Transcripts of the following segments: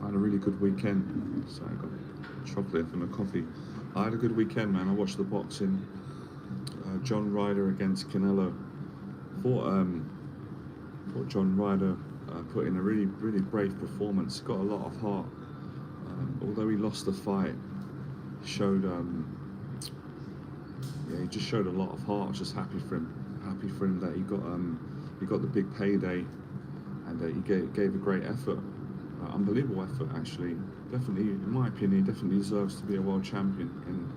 had a really good weekend. Sorry, I got chocolate from the coffee. I had a good weekend, man. I watched the boxing. John Ryder against Canelo. Thought John Ryder put in a really brave performance. Got a lot of heart. Although he lost the fight, he showed he just showed a lot of heart. I was just happy for him. Happy for him that he got the big payday, and he gave a great effort. Unbelievable effort, actually. Definitely, in my opinion, he definitely deserves to be a world champion, and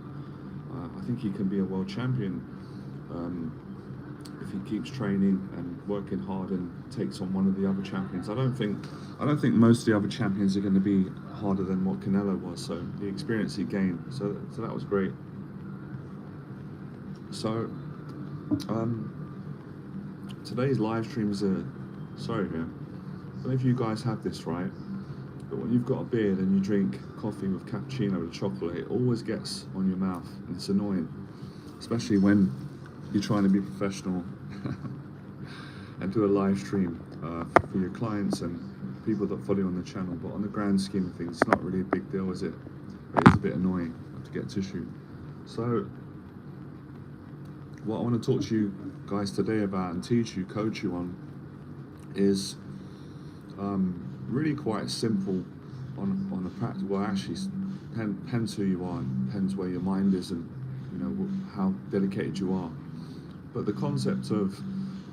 I think he can be a world champion if he keeps training and working hard and takes on one of the other champions. I don't think most of the other champions are going to be harder than what Canelo was. So the experience he gained, so that was great. So today's live stream is sorry here. I don't know if you guys have this, right? But when you've got a beard and you drink coffee with cappuccino with chocolate, it always gets on your mouth, and it's annoying, especially when you're trying to be professional and do a live stream for your clients and people that follow you on the channel. But on the grand scheme of things, it's not really a big deal, is it? But it is a bit annoying to get tissue. So what I want to talk to you guys today about and teach you, coach you on, is really quite simple on a practical. Well, actually, depends who you are, and depends where your mind is, and how dedicated you are. But the concept of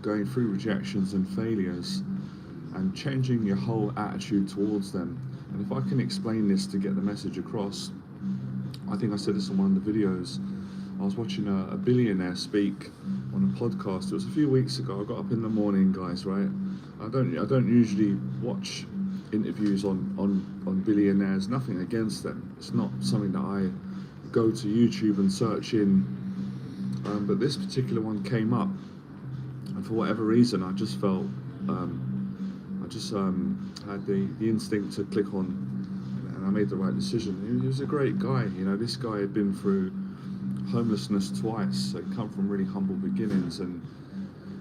going through rejections and failures and changing your whole attitude towards them. And if I can explain this to get the message across, I think I said this in one of the videos. I was watching a billionaire speak on a podcast. It was a few weeks ago. I got up in the morning, guys, right? I don't usually watch interviews on billionaires. Nothing against them. It's not something that I go to YouTube and search in. But this particular one came up, and for whatever reason, I just felt had the instinct to click on, and I made the right decision. He was a great guy. This guy had been through homelessness twice. So he'd come from really humble beginnings, and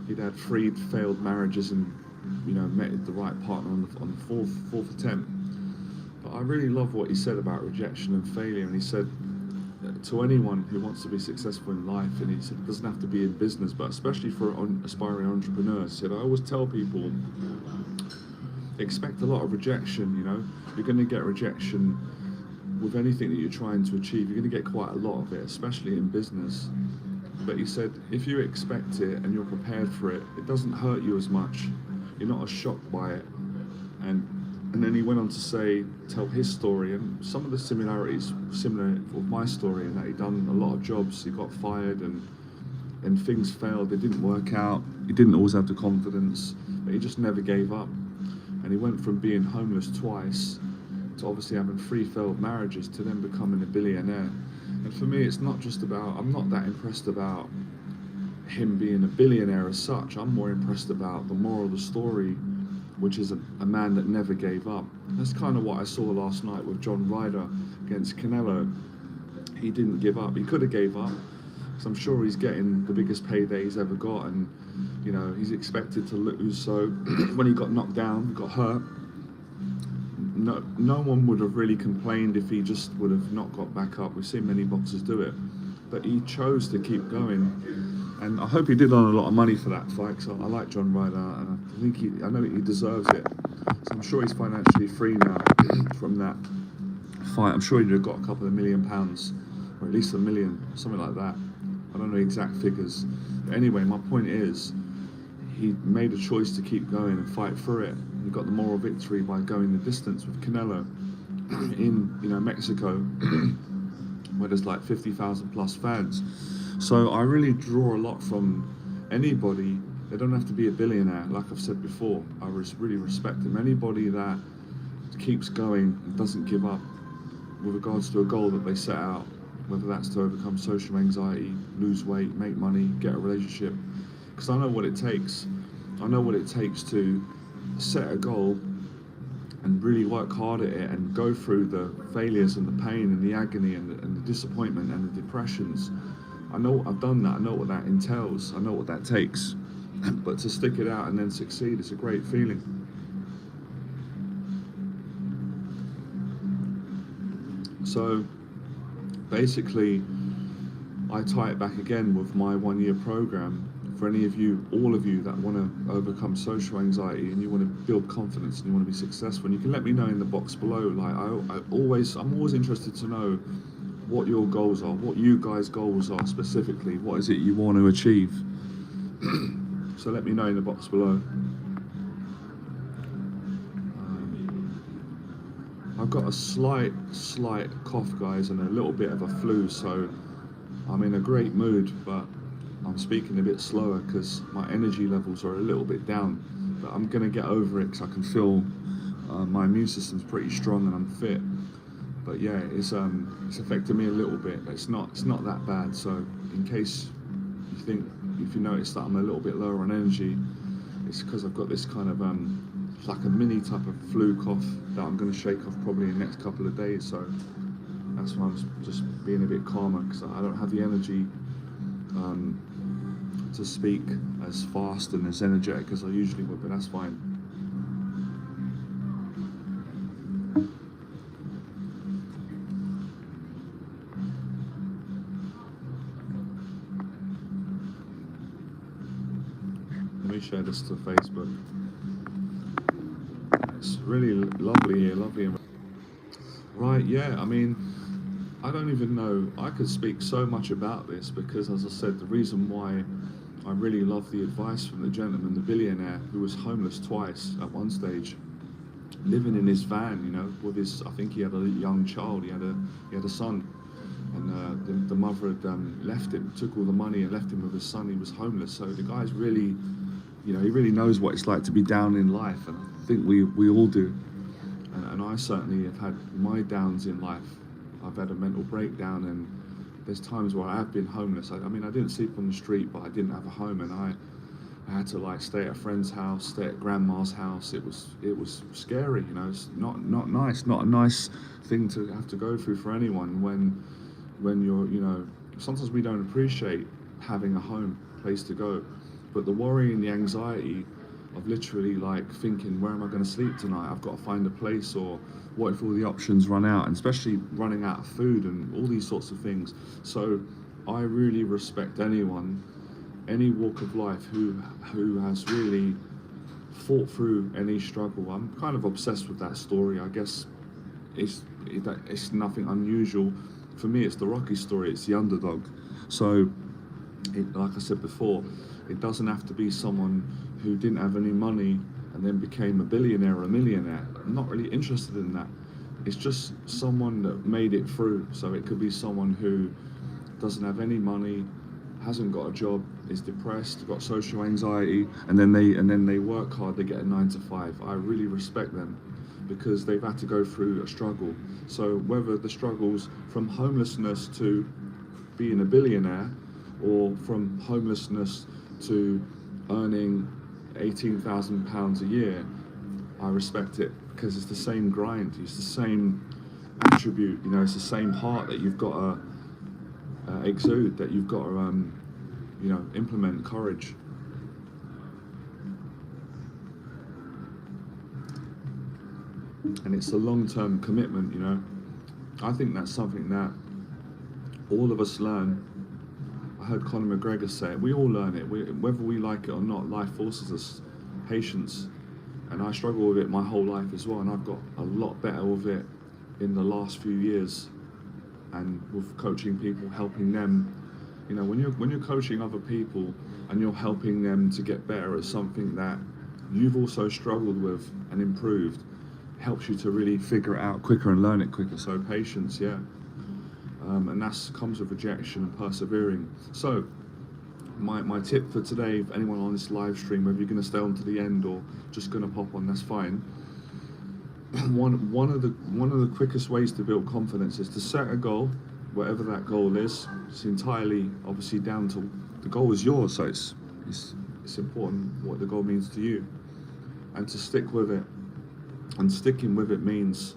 he'd had 3 failed marriages, and met the right partner on the fourth attempt. But I really love what he said about rejection and failure. And he said, to anyone who wants to be successful in life, and he said it doesn't have to be in business, but especially for aspiring entrepreneurs, he said, I always tell people, expect a lot of rejection. You're going to get rejection with anything that you're trying to achieve. You're going to get quite a lot of it, especially in business. But he said, if you expect it and you're prepared for it, it doesn't hurt you as much. You're not as shocked by it. And then he went on to tell his story, and some of the similarities similar with my story, in that he'd done a lot of jobs. He got fired, and things failed. They didn't work out. He didn't always have the confidence, but he just never gave up. And he went from being homeless twice to obviously having 3 failed marriages to then becoming a billionaire. And for me, it's not just about, I'm not that impressed about him being a billionaire as such. I'm more impressed about the moral of the story, which is a man that never gave up. That's kind of what I saw last night with John Ryder against Canelo. He didn't give up. He could have gave up, because I'm sure he's getting the biggest payday he's ever got, and he's expected to lose. So when he got knocked down, got hurt, no one would have really complained if he just would have not got back up. We've seen many boxers do it, but he chose to keep going. And I hope he did earn a lot of money for that fight, because I like John Ryder, and I know he deserves it. So I'm sure he's financially free now from that fight. I'm sure he'd have got a couple of £1 million, or at least $1 million, something like that. I don't know exact figures. But anyway, my point is, he made a choice to keep going and fight for it. He got the moral victory by going the distance with Canelo in Mexico, where there's like 50,000 plus fans. So I really draw a lot from anybody. They don't have to be a billionaire, like I've said before. I really respect them. Anybody that keeps going and doesn't give up with regards to a goal that they set out, whether that's to overcome social anxiety, lose weight, make money, get a relationship. Because I know what it takes. I know what it takes to set a goal and really work hard at it, and go through the failures and the pain and the agony and the disappointment and the depressions. I know I've done that. I know what that entails. I know what that takes. But to stick it out and then succeed, it's a great feeling. So basically, I tie it back again with my 1 year program. For any of you, all of you that want to overcome social anxiety and you want to build confidence and you want to be successful, and you can let me know in the box below. Like I'm always interested to know what your goals are, what you guys' goals are specifically. What is it you want to achieve? So let me know in the box below. I've got a slight cough, guys, and a little bit of a flu, so I'm in a great mood, but I'm speaking a bit slower because my energy levels are a little bit down. But I'm gonna get over it because I can feel my immune system's pretty strong and I'm fit. But yeah, it's affected me a little bit. It's not that bad. So in case you think, if you notice that I'm a little bit lower on energy, it's because I've got this kind of like a mini type of flu cough that I'm going to shake off probably in the next couple of days. So that's why I'm just being a bit calmer, because I don't have the energy to speak as fast and as energetic as I usually would, but that's fine. Let me share this to Facebook. It's really lovely here, lovely. Right, yeah, I mean, I don't even know, I could speak so much about this because, as I said, the reason why I really love the advice from the gentleman, the billionaire, who was homeless twice at one stage, living in his van, you know, with his, I think he had a young child, he had a son, and the mother had left him, took all the money and left him with his son. He was homeless, so the guy's really, you know, he really knows what it's like to be down in life, and I think we all do. And I certainly have had my downs in life. I've had a mental breakdown, and there's times where I have been homeless. I mean, I didn't sleep on the street, but I didn't have a home, and I had to like stay at a friend's house, stay at grandma's house. It was scary, you know. It's not nice, not a nice thing to have to go through for anyone when you're, you know. Sometimes we don't appreciate having a home, place to go, but the worry and the anxiety of literally like thinking, where am I going to sleep tonight? I've got to find a place, or what if all the options run out, and especially running out of food and all these sorts of things. So I really respect anyone, any walk of life, who has really fought through any struggle. I'm kind of obsessed with that story. I guess it's nothing unusual. For me, it's the Rocky story. It's the underdog. So like I said before, it doesn't have to be someone who didn't have any money and then became a billionaire or a millionaire. I'm not really interested in that. It's just someone that made it through. So it could be someone who doesn't have any money, hasn't got a job, is depressed, got social anxiety, and then they work hard, they get a 9 to 5. I really respect them because they've had to go through a struggle. So whether the struggle's from homelessness to being a billionaire, or from homelessness to earning £18,000 a year, I respect it, because it's the same grind, it's the same attribute, you know, it's the same heart that you've got to exude, that you've got to, you know, implement courage. And it's a long-term commitment, you know. I think that's something that all of us learn. I heard Conor McGregor say it. We all learn it. Whether we like it or not, life forces us patience. And I struggle with it my whole life as well. And I've got a lot better with it in the last few years. And with coaching people, helping them. You know, when you're coaching other people and you're helping them to get better at something that you've also struggled with and improved, it helps you to really figure it out quicker and learn it quicker. So patience, yeah. And that comes with rejection and persevering. So my tip for today, if anyone on this live stream, whether you're going to stay on to the end or just going to pop on, that's fine. One of the quickest ways to build confidence is to set a goal, whatever that goal is. It's entirely obviously down to the goal is yours, so it's important what the goal means to you, and to stick with it. And sticking with it means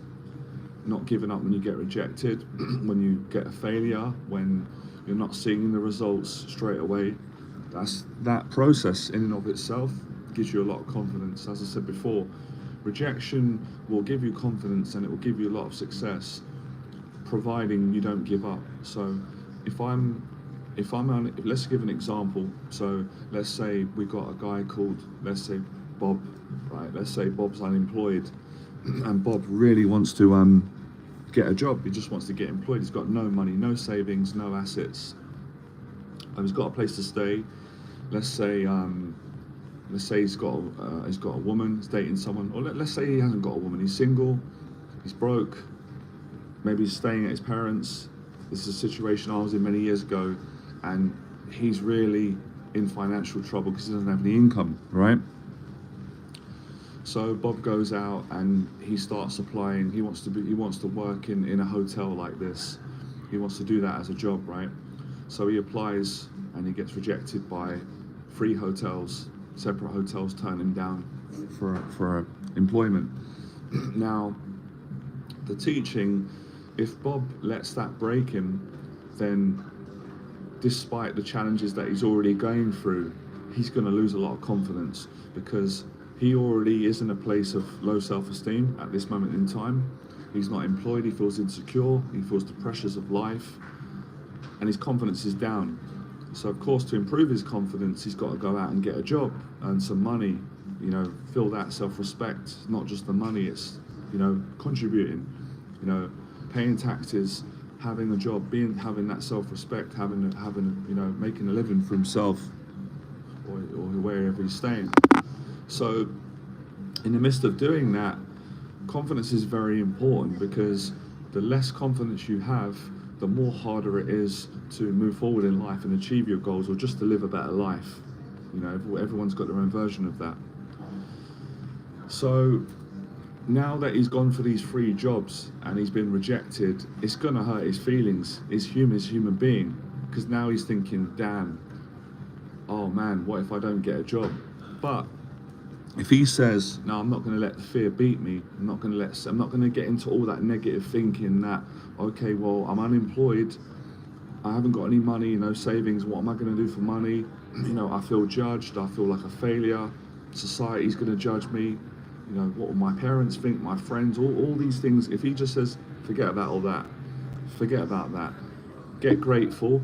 not giving up when you get rejected, when you get a failure, when you're not seeing the results straight away. That process in and of itself gives you a lot of confidence. As I said before, rejection will give you confidence and it will give you a lot of success. providing you don't give up. So if I'm on, let's give an example. So let's say we got a guy called, let's say Bob, right? Let's say Bob's unemployed, and Bob really wants to get a job. He just wants to get employed. He's got no money, no savings, no assets. He's got a place to stay. Let's say he's got a woman, he's dating someone, or let's say he hasn't got a woman. He's single, he's broke. Maybe he's staying at his parents. This is a situation I was in many years ago, and he's really in financial trouble because he doesn't have any income, right? So Bob goes out and he starts applying. He wants to work in a hotel like this. He wants to do that as a job, right? So he applies and he gets rejected by 3 hotels, separate hotels turn him down for employment. Now, the teaching, if Bob lets that break him, then despite the challenges that he's already going through, he's going to lose a lot of confidence because he already is in a place of low self-esteem at this moment in time. He's not employed, he feels insecure, he feels the pressures of life, and his confidence is down. So of course, to improve his confidence, he's got to go out and get a job, earn some money, feel that self-respect. Not just the money, it's, contributing, paying taxes, having a job, having that self-respect, having making a living for himself or wherever he's staying. So in the midst of doing that, confidence is very important, because the less confidence you have, the more harder it is to move forward in life and achieve your goals, or just to live a better life. Everyone's got their own version of that. So now that he's gone for these 3 jobs and he's been rejected, it's gonna hurt his feelings. He's human being, because now he's thinking, damn, oh man, what if I don't get a job? But if he says, no, I'm not going to let the fear beat me, I'm not going to get into all that negative thinking that, okay, well, I'm unemployed, I haven't got any money, no savings, what am I going to do for money? I feel judged, I feel like a failure, society's going to judge me, what will my parents think, my friends, all these things. If he just says, forget about all that, forget about that, get grateful,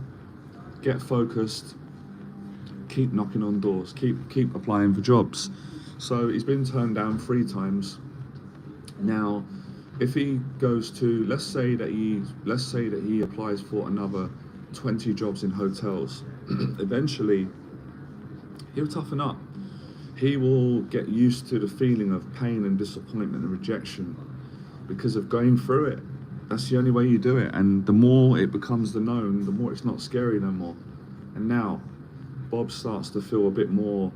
get focused, keep knocking on doors, keep applying for jobs. So he's been turned down 3 times. Now, if he goes to, let's say that he applies for another 20 jobs in hotels, eventually he'll toughen up. He will get used to the feeling of pain and disappointment and rejection because of going through it. That's the only way you do it. And the more it becomes the known, the more it's not scary no more. And now Bob starts to feel a bit more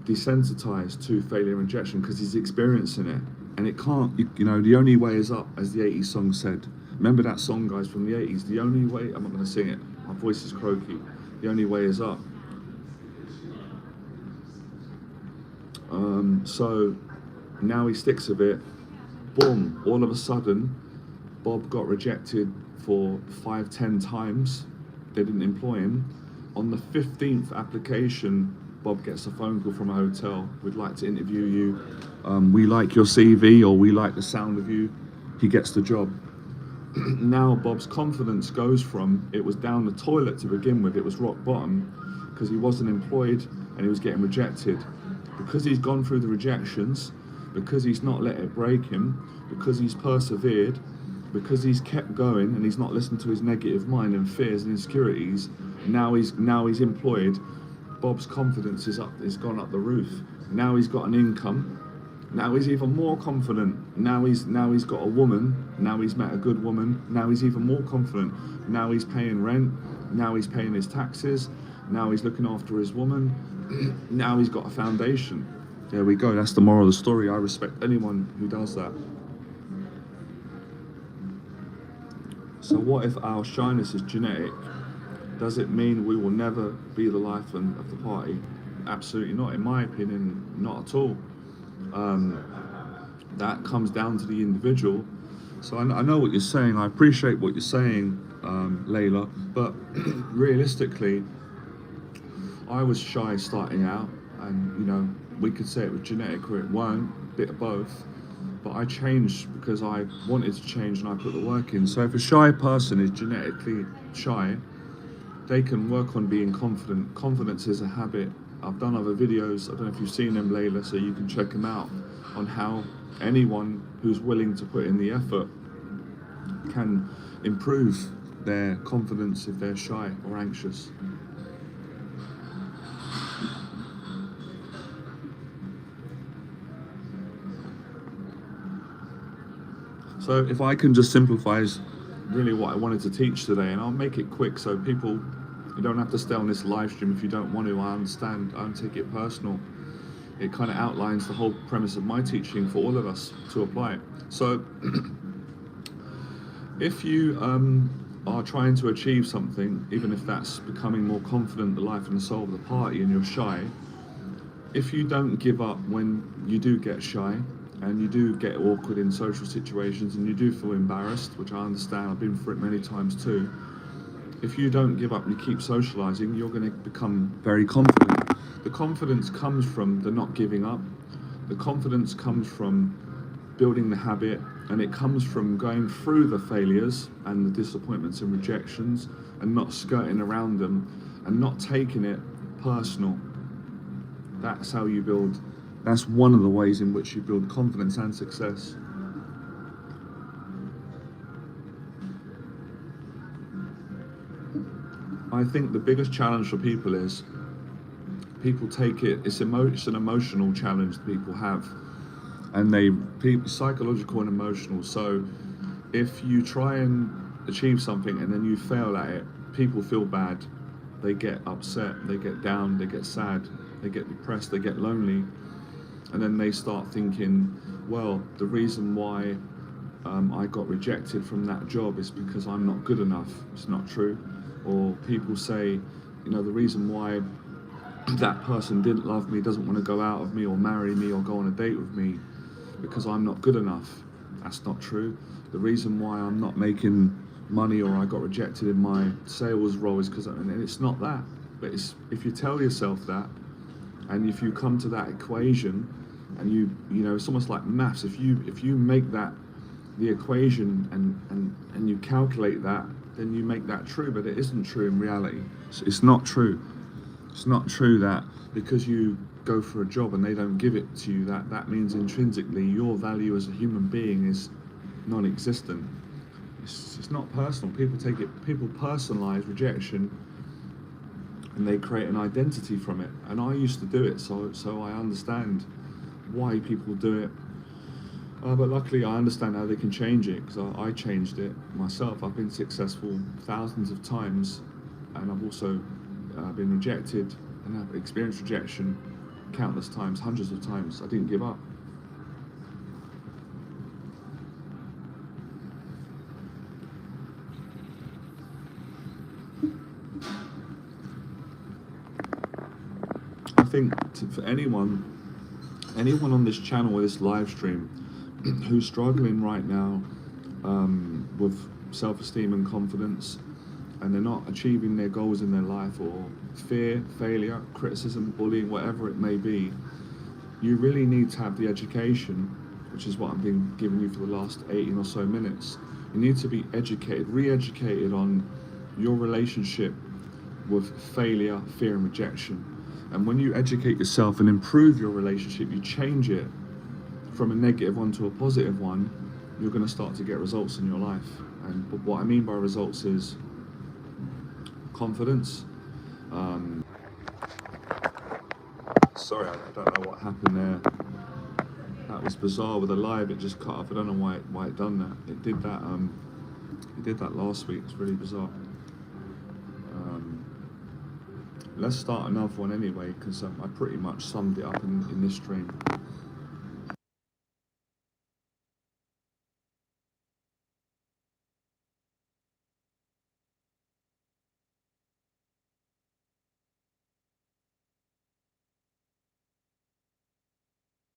desensitized to failure and rejection because he's experiencing it, and it can't, the only way is up, as the 80s song said. Remember that song, guys, from the 80s? The only way, I'm not going to sing it, my voice is croaky. The only way is up. So now he sticks with it. Boom, all of a sudden Bob got rejected for 5-10 times. They didn't employ him. On the 15th application, Bob gets a phone call from a hotel. We'd like to interview you. We like your CV, or we like the sound of you. He gets the job. Now Bob's confidence goes from, it was down the toilet to begin with, it was rock bottom, because he wasn't employed and he was getting rejected. Because he's gone through the rejections, because he's not let it break him, because he's persevered, because he's kept going and he's not listened to his negative mind and fears and insecurities, now he's employed. Bob's confidence is gone up the roof. Now he's got an income. Now he's even more confident. Now he's got a woman. Now he's met a good woman. Now he's even more confident. Now he's paying rent. Now he's paying his taxes. Now he's looking after his woman. Now he's got a foundation. There we go. That's the moral of the story. I respect anyone who does that. So what if our shyness is genetic? Does it mean we will never be the life of the party? Absolutely not. In my opinion, not at all. That comes down to the individual. So I know what you're saying. I appreciate what you're saying, Layla. But realistically, I was shy starting out, and we could say it was genetic or it weren't, bit of both. but I changed because I wanted to change and I put the work in. So if a shy person is genetically shy, they can work on being confident. Confidence is a habit. I've done other videos, I don't know if you've seen them, Layla, so you can check them out, on how anyone who's willing to put in the effort can improve their confidence if they're shy or anxious. So if I can just simplify is really what I wanted to teach today, and I'll make it quick so people, you don't have to stay on this live stream if you don't want to. I understand, I don't take it personal. It kind of outlines the whole premise of my teaching for all of us to apply. So if you are trying to achieve something, even if that's becoming more confident, the life and the soul of the party, and you're shy, if you don't give up when you do get shy, and you do get awkward in social situations, and you do feel embarrassed, which I understand, I've been through it many times too. If you don't give up and you keep socializing, you're going to become very confident. The confidence comes from the not giving up. The confidence comes from building the habit, and it comes from going through the failures and the disappointments and rejections and not skirting around them and not taking it personal. That's how you build. That's one of the ways in which you build confidence and success. I think the biggest challenge for people is people take it, it's an emotional challenge that people have, and psychological and emotional. So if you try and achieve something and then you fail at it, people feel bad, they get upset, they get down, they get sad, they get depressed, they get lonely. And then they start thinking, well, the reason why I got rejected from that job is because I'm not good enough. It's not true. Or people say, you know, the reason why that person didn't love me, doesn't want to go out with me or marry me or go on a date with me, because I'm not good enough. That's not true. The reason why I'm not making money or I got rejected in my sales role is because, and it's not that. But if you tell yourself that, and if you come to that equation, and you know, it's almost like maths. If you make that the equation and you calculate that, then you make that true. But it isn't true in reality. It's not true. It's not true that because you go for a job and they don't give it to you, that means intrinsically your value as a human being is non-existent. It's not personal. People personalize rejection, and they create an identity from it. And I used to do it, so I understand why people do it. But luckily I understand how they can change it, because I changed it myself. I've been successful thousands of times, and I've also been rejected and have experienced rejection countless times, hundreds of times. I didn't give up. I think for anyone on this channel or this live stream who's struggling right now with self-esteem and confidence, and they're not achieving their goals in their life, or fear, failure, criticism, bullying, whatever it may be, you really need to have the education, which is what I've been giving you for the last 18 or so minutes. You need to be educated, re-educated on your relationship with failure, fear and rejection. And when you educate yourself and improve your relationship, you change it from a negative one to a positive one, you're going to start to get results in your life. And what I mean by results is confidence. Sorry, I don't know what happened there. That was bizarre with the live. It just cut off. I don't know why it done that. It did that. It did that last week. It's really bizarre. Let's start another one anyway, because I pretty much summed it up in this stream.